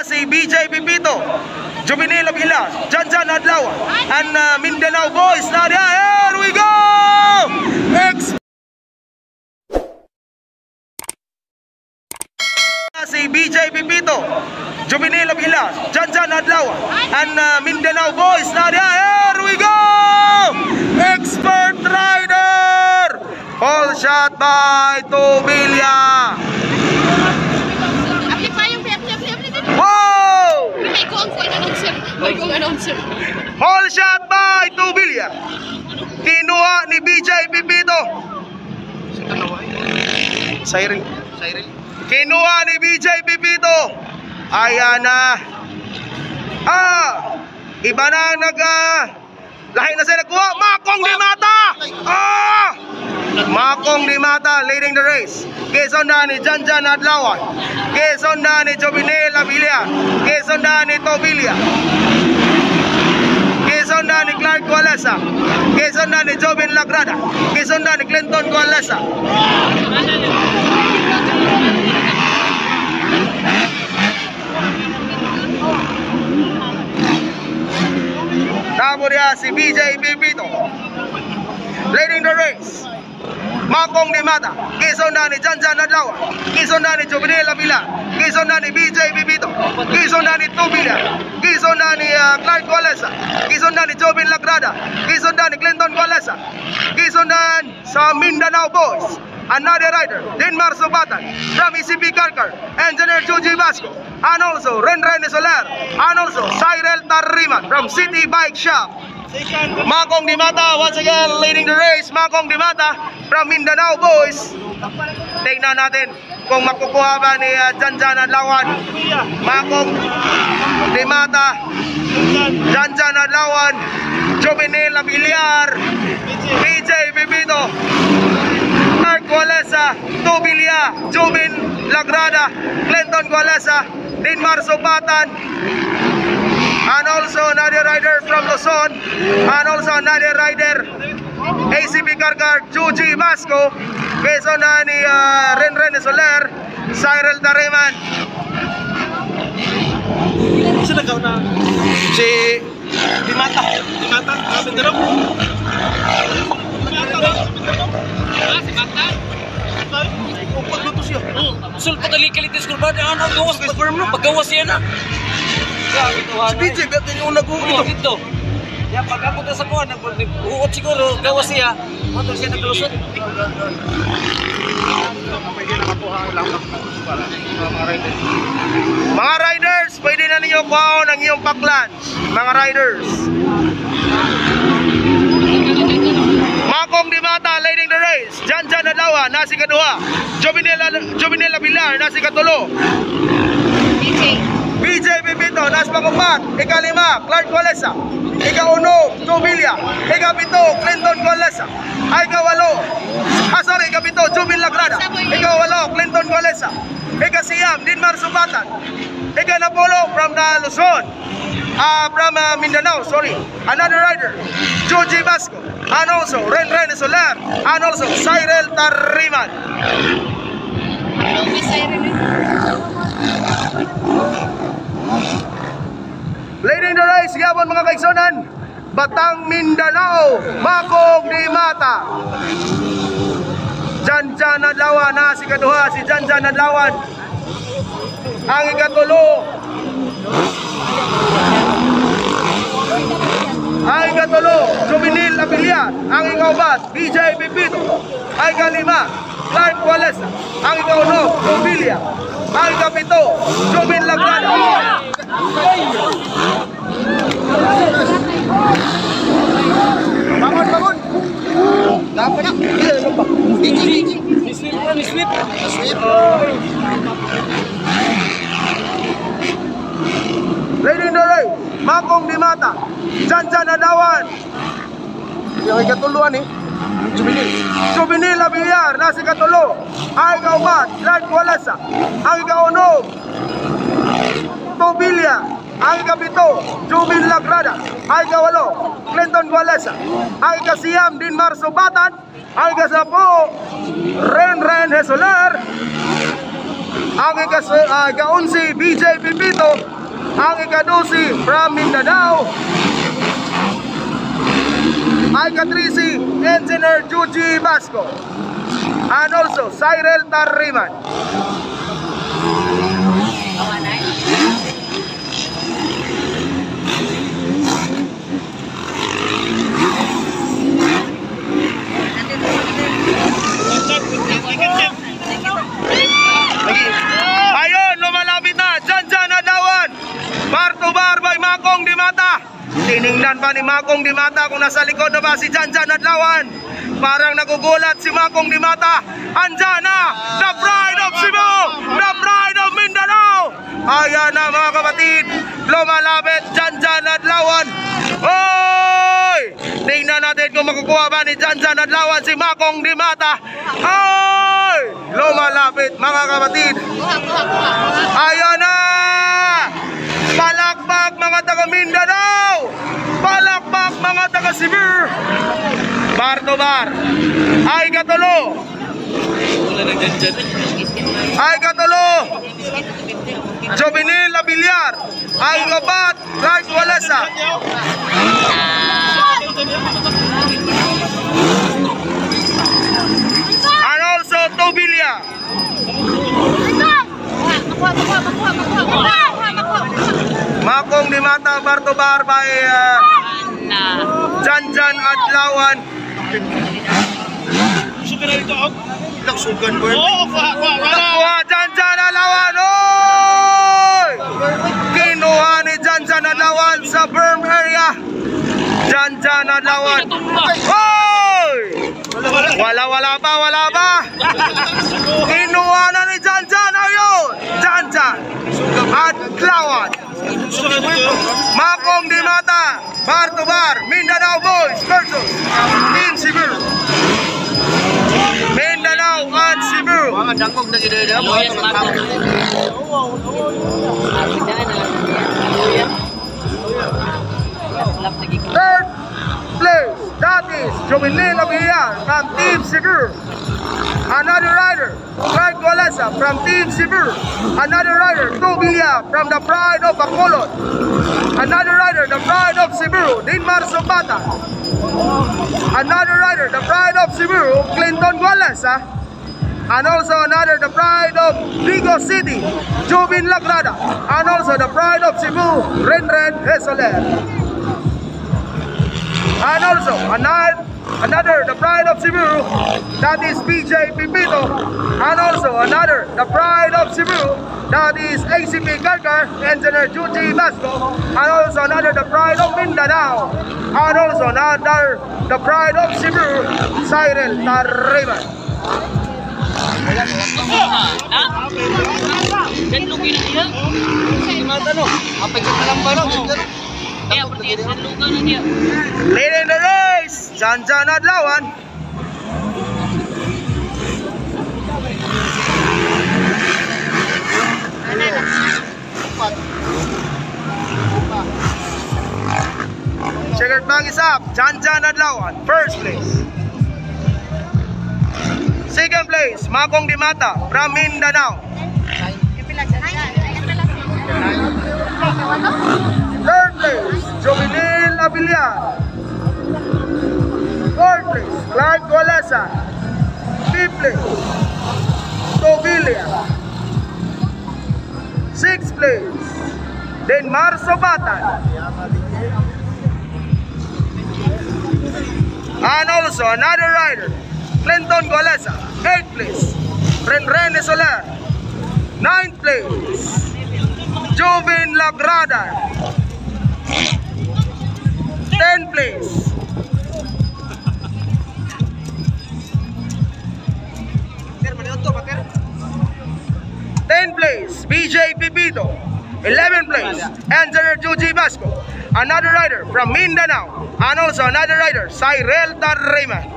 Si BJ Pipito, Juvenil Abila, Janjan Adlaw, and Mindanao boys. Now here we go! Si BJ Pipito, Juvenil Abila, Janjan Adlaw, and Mindanao boys. Now here we go! Expert rider! All shot by Tobilla. All shot by Tobilla. Kinuha ni BJ Pipito. Siren. Kinuha ni BJ Pipito. Ayan na. Iba na lahi na siya nagkuha. Makong Dimata. Makong Dimata leading the race. Kesonda ni Janjan Adlawan. Kesonda ni Juvenil Abila. Kesonda ni Tobilla. Kesonda ni Clark Gualesa. Kesonda ni Jobin Lagrada. Kesonda ni Clinton Gualesa. Tamo dia si BJ Pipito leading the race. Makong Dimata, Kesonda ni Janjan Adlaw, Kesonda ni Juvenil Abila, Kesonda ni BJ Pipito, Kesonda ni Tobilla, Kesonda ni Clark Gualesa, Kesonda ni Jobin Lagrada, Kesonda ni Clinton Gualesa, Kesonda sa Mindanao boys. Another rider, Denmar Subatan from ECP Karkar, Engineer Joji Vasco, and also Renren Soler, and also Cyril Tarriman from City Bike Shop. Makong Dimata once again leading the race. Makong Dimata from Mindanao boys. Tingnan natin kung makukuha ba ni Janjan Adlawan. Makong Dimata, Janjan Adlawan, Juvenil Abila, BJ Pipito, Clark Gualesa, Tobilla, Jobin Lagrada, Clinton Gualesa, Denmar Subatan, and also another rider from Luzon, and also another rider ACP Karkar, Joji Vasco, Kesonda ni Renren Soler, Cyril Tarriman. Sino nagaw na? Si Dimata. Si Mata. Pagluto siya. Sul padali-kalit ni Skurbada. Ano gawas pa sperm no? Paggawas siya na. Si BJ gatin yung nag-uot dito. Ya pagkabot sa kuan nag-uot siguro gawas siya. Motor siya naglusot. Mga riders, pwede na ninyo kuhaon ang iyong paklan. Mga riders. Makong Dimata leading the race. Janjan Adlaw nasi kaduha. Juvenil Abila nasi katulo. BJ Pipito nasi pang-upat. Ika-5 Clark Gualesa. Ika-6 Tobilla. Ika-7 Clinton Gualesa. Ika-8 Ika-7 Jobin Lagrada. Ika-8 Clinton Gualesa. Ika-9 Denmar Subatan. Ika-10 from Luzon. From Mindanao, sorry. Another rider, Joji Vasco, and also Renren Soler, and also Cyril Tarriman. Leading the race, gabon mga kaigsonan, Batang Mindanao, Makong Dimata. Janjan Adlawan na si kaduha, si Janjan Adlawan. Ang ikatulo, Juvenil Abila. Ang ika-4 BJ Pipito. Ang ika-5 Clark Gualesa. Ang ika-6 Tobilla. Ang ika-7 Jobin Lagrada. Bangun. Dapat na. Mislip. Leading the race, Makong Dimata, Janjan Adlawan. Yung ikatuluan Juvenil Abila nasi katulo. Ang ika-4 Clark Gualesa. Ang ika-6 Tobilla. Ang ika-7 Jobin Lagrada. Ang ika-8 Clinton Gualesa. Ang ika-9 Denmar Subatan. Ang ika-10 Renren Soler. Ang ika-11 BJ Pipito. Ang ika-12 from Mindanao ay ika-13 Engineer Juji Basco. And also Cyril Tarriman. Ayun, lumalapit na Janjan Adlawan. Bar to bar by Makong Dimata. Tiningnan pa ni Makong Dimata kung nasa likod na ba si Janjan Adlawan. Parang nagugulat si Makong Dimata. Andyan na, the pride of Cebu, the pride of Mindanao. Ayan na mga kapatid, lumalapit Janjan Adlawan. Hoy! Tingnan natin kung makukuha ba ni Janjan Adlawan si Makong Dimata. Hoy! Lumalapit mga kapatid. Ayan na! Palakpak mga taga Mindanao! Palakpak mga taga Cebu! Bar to bar. Ay katulo. Ay katulo. Jovenil Abiliar. Ay kapat. Clark Walesa. And also Tobilia. Makong Dimata bar to bar by Janjan Adlawan. Sugan na ito ako. Nagsugan ko yun. Oo, Nakuha Janjan Adlawan. Oy! Kinuha ni Janjan Adlawan sa berm area. Janjan Adlawan. Oy! Wala pa. Kinuha na ni Janjan. Ayun! Janjan Adlawan. Makong Dimata. Bar to bar. Mindanao Boys versus Team Cebu. Mindanao and Cebu. Mga dangkog na gida-gida mo. Third place, that is Jovenil Abiliar from Team Cebu. Another rider, Clark Walesa from Team Cebu. Another rider, Tobilia from the Pride of Bacolod. Another rider, the Pride of Cebu, Dinmar Sobata. Another rider, the Pride of Cebu, Clinton Walesa. And also another, the Pride of Vigo City, Jovin Lagrada. And also the Pride of Cebu, Renren Hesoler. And also another, the Pride of Cebu, that is BJ Pipito. And also another, the Pride of Cebu, that is ACP Gargar, Engineer Juji Basco. And also another, the Pride of Mindanao. And also another, the Pride of Cebu, Cyril Tarriman. Leading the race, Janjan Adlawan. Checkered bag is up, Janjan Adlawan, first place. Second place, Makong Dimata from Mindanao. Third place, Jovenil Abiliar. Fourth place, Clark Walesa. Fifth place, Tobilia. Sixth place, Dinmar Sobata. And also another rider, Clinton Golesa. 8th place, Renren Soler. 9th place, Jovin Lagrada. 10th place, BJ Pipito. 11th place, Engineer Juji Basco. Another rider from Mindanao. And also another rider, Cyril Tarriman.